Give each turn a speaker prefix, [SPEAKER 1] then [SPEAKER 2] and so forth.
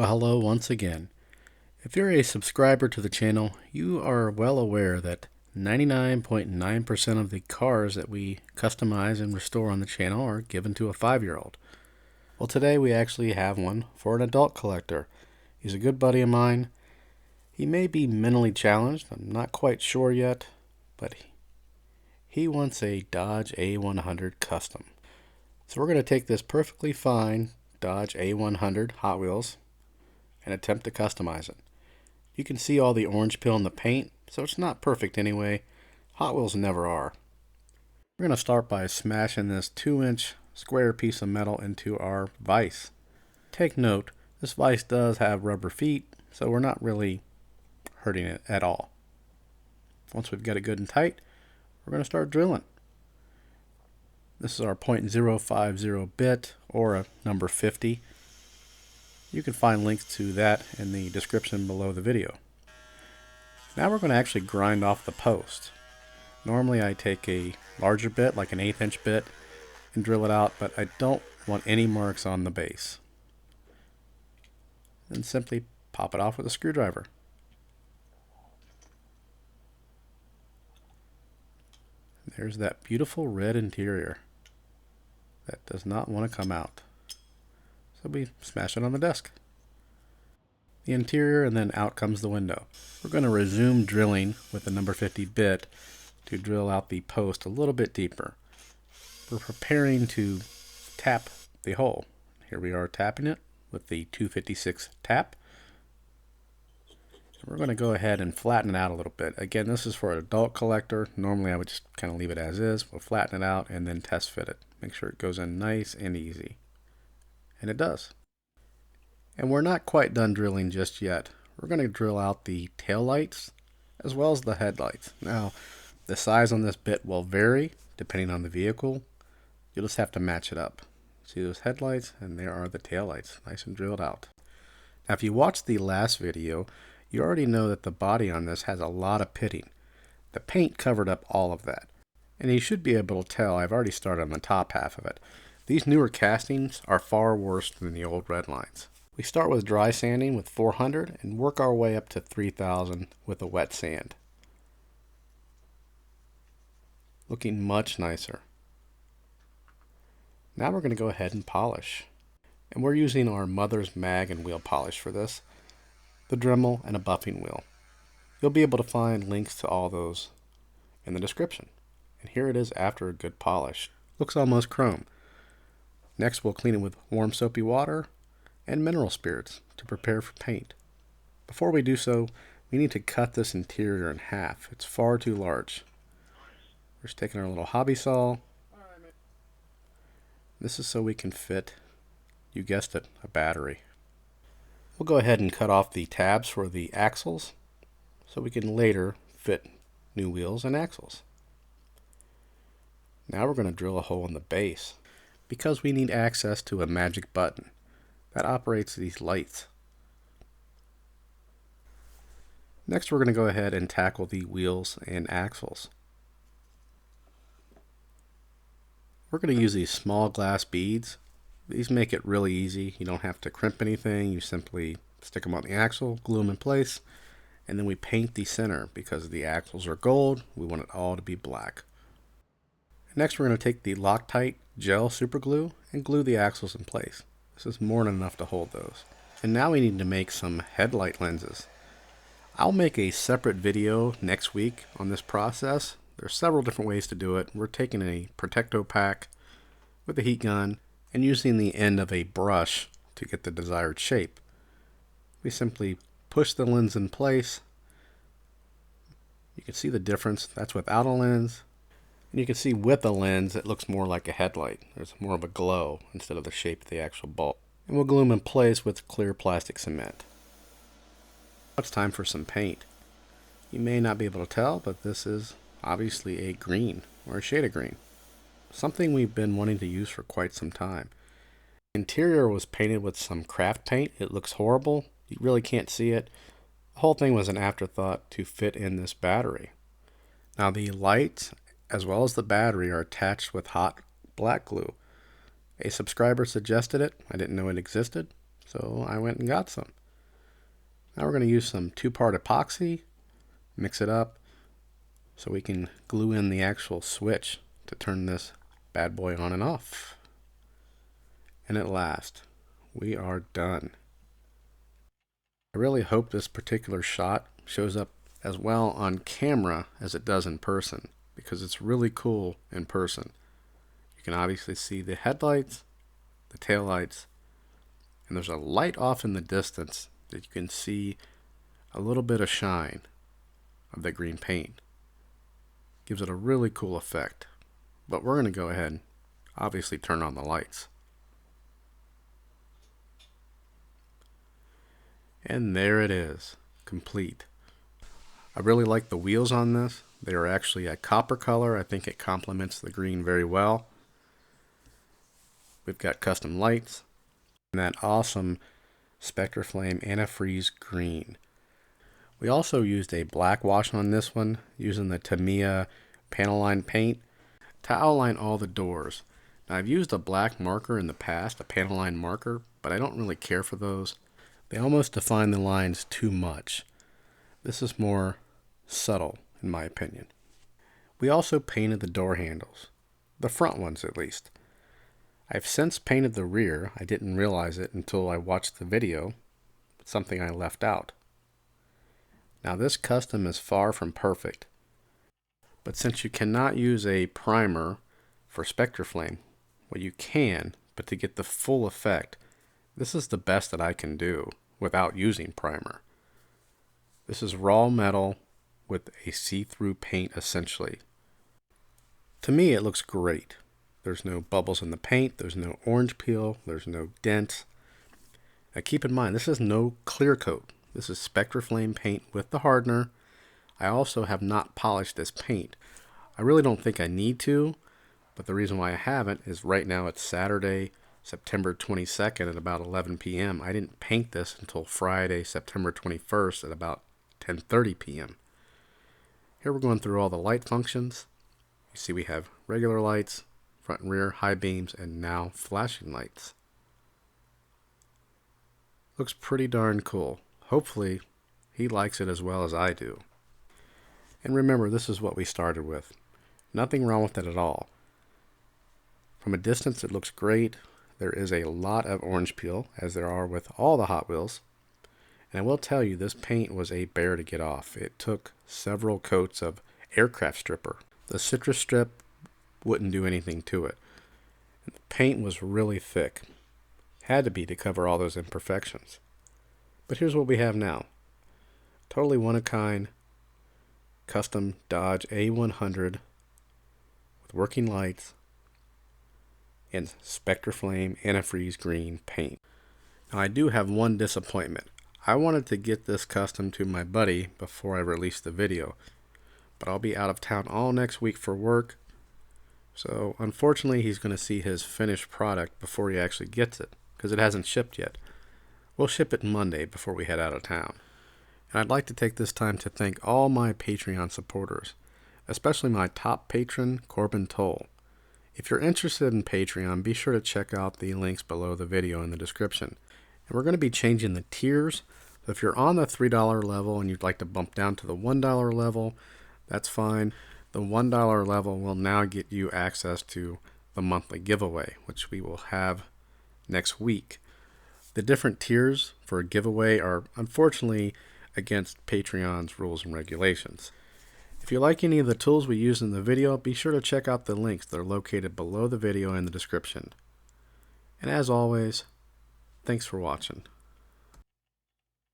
[SPEAKER 1] Well, hello once again. If you're a subscriber to the channel, you are well aware that 99.9% of the cars that we customize and restore on the channel are given to a 5-year-old. Well, today we actually have one for an adult collector. He's a good buddy of mine. He may be mentally challenged, I'm not quite sure yet, but he wants a Dodge A100 custom. So we're going to take this perfectly fine Dodge A100 Hot Wheels and attempt to customize it. You can see all the orange peel in the paint, so it's not perfect anyway. Hot Wheels never are. We're going to start by smashing this 2-inch square piece of metal into our vise. Take note, this vise does have rubber feet, so we're not really hurting it at all. Once we've got it good and tight, we're going to start drilling. This is our .050 bit, or a number 50. You can find links to that in the description below the video. Now we're going to actually grind off the post. Normally I take a larger bit, like an 1/8 inch bit, and drill it out, but I don't want any marks on the base. Then simply pop it off with a screwdriver. There's that beautiful red interior that does not want to come out. So we smash it on the desk. The interior, and then out comes the window. We're going to resume drilling with the number 50 bit to drill out the post a little bit deeper. We're preparing to tap the hole. Here we are tapping it with the 256 tap. We're going to go ahead and flatten it out a little bit. Again, this is for an adult collector. Normally I would just kind of leave it as is. We'll flatten it out and then test fit it. Make sure it goes in nice and easy. And it does. And we're not quite done drilling just yet. We're going to drill out the taillights as well as the headlights. Now, the size on this bit will vary depending on the vehicle. You'll just have to match it up. See those headlights, and there are the taillights, nice and drilled out. Now, if you watched the last video, you already know that the body on this has a lot of pitting. The paint covered up all of that. And you should be able to tell I've already started on the top half of it. These newer castings are far worse than the old red lines. We start with dry sanding with 400 and work our way up to 3000 with a wet sand. Looking much nicer. Now we're going to go ahead and polish. And we're using our Mother's Mag and wheel polish for this. The Dremel and a buffing wheel. You'll be able to find links to all those in the description. And here it is after a good polish. Looks almost chrome. Next we'll clean it with warm soapy water and mineral spirits to prepare for paint. Before we do so, we need to cut this interior in half. It's far too large. We're just taking our little hobby saw. This is so we can fit, you guessed it, a battery. We'll go ahead and cut off the tabs for the axles so we can later fit new wheels and axles. Now we're going to drill a hole in the base because we need access to a magic button that operates these lights. Next we're going to go ahead and tackle the wheels and axles. We're going to use these small glass beads. These make it really easy. You don't have to crimp anything. You simply stick them on the axle, glue them in place, and then we paint the center because the axles are gold. We want it all to be black. Next we're going to take the Loctite gel super glue and glue the axles in place. This is more than enough to hold those. And now we need to make some headlight lenses. I'll make a separate video next week on this process. There's several different ways to do it. We're taking a Protecto pack with a heat gun and using the end of a brush to get the desired shape. We simply push the lens in place. You can see the difference. That's without a lens. And you can see with a lens it looks more like a headlight. There's more of a glow instead of the shape of the actual bulb. And we'll glue them in place with clear plastic cement. Now it's time for some paint. You may not be able to tell, but this is obviously a green or a shade of green. Something we've been wanting to use for quite some time. The interior was painted with some craft paint. It looks horrible. You really can't see it. The whole thing was an afterthought to fit in this battery. Now the lights as well as the battery are attached with hot black glue. A subscriber suggested it. I didn't know it existed, So I went and got some. Now we're going to use some 2-part epoxy, mix it up so we can glue in the actual switch to turn this bad boy on and off. And at last, we are done. I really hope this particular shot shows up as well on camera as it does in person, because it's really cool in person. You can obviously see the headlights, the taillights, and there's a light off in the distance that you can see a little bit of shine of the green paint. Gives it a really cool effect. But we're going to go ahead and obviously turn on the lights. And there it is, complete. I really like the wheels on this. They are actually a copper color. I think it complements the green very well. We've got custom lights and that awesome Spectraflame antifreeze green. We also used a black wash on this one using the Tamiya panel line paint to outline all the doors. Now, I've used a black marker in the past, a panel line marker, but I don't really care for those. They almost define the lines too much. This is more subtle, in my opinion. We also painted the door handles, the front ones at least. I've since painted the rear. I didn't realize it until I watched the video. It's something I left out. Now this custom is far from perfect, but since you cannot use a primer for Spectraflame, well, you can, but to get the full effect, this is the best that I can do without using primer. This is raw metal with a see-through paint essentially. To me it looks great. There's no bubbles in the paint, there's no orange peel, there's no dents. Now keep in mind, this is no clear coat. This is Spectraflame paint with the hardener. I also have not polished this paint. I really don't think I need to, but the reason why I haven't is right now it's Saturday, September 22nd at about 11 p.m. I didn't paint this until Friday, September 21st at about 10:30 p.m. Here we're going through all the light functions. You see we have regular lights, front and rear, high beams, and now flashing lights. Looks pretty darn cool. Hopefully he likes it as well as I do. And remember, this is what we started with. Nothing wrong with it at all. From a distance it looks great. There is a lot of orange peel, as there are with all the Hot Wheels. And I will tell you, this paint was a bear to get off. It took several coats of aircraft stripper. The citrus strip wouldn't do anything to it. And the paint was really thick. Had to be to cover all those imperfections. But here's what we have now. Totally one-of-a-kind, custom Dodge A100 with working lights and Spectraflame antifreeze green paint. Now I do have one disappointment. I wanted to get this custom to my buddy before I release the video, but I'll be out of town all next week for work, so unfortunately he's going to see his finished product before he actually gets it, because it hasn't shipped yet. We'll ship it Monday before we head out of town. And I'd like to take this time to thank all my Patreon supporters, especially my top patron, Corbin Toll. If you're interested in Patreon, be sure to check out the links below the video in the description. And we're going to be changing the tiers. So if you're on the $3 level and you'd like to bump down to the $1 level, that's fine. The $1 level will now get you access to the monthly giveaway, which we will have next week. The different tiers for a giveaway are unfortunately against Patreon's rules and regulations. If you like any of the tools we use in the video, be sure to check out the links. They're located below the video in the description. And as always, thanks for watching.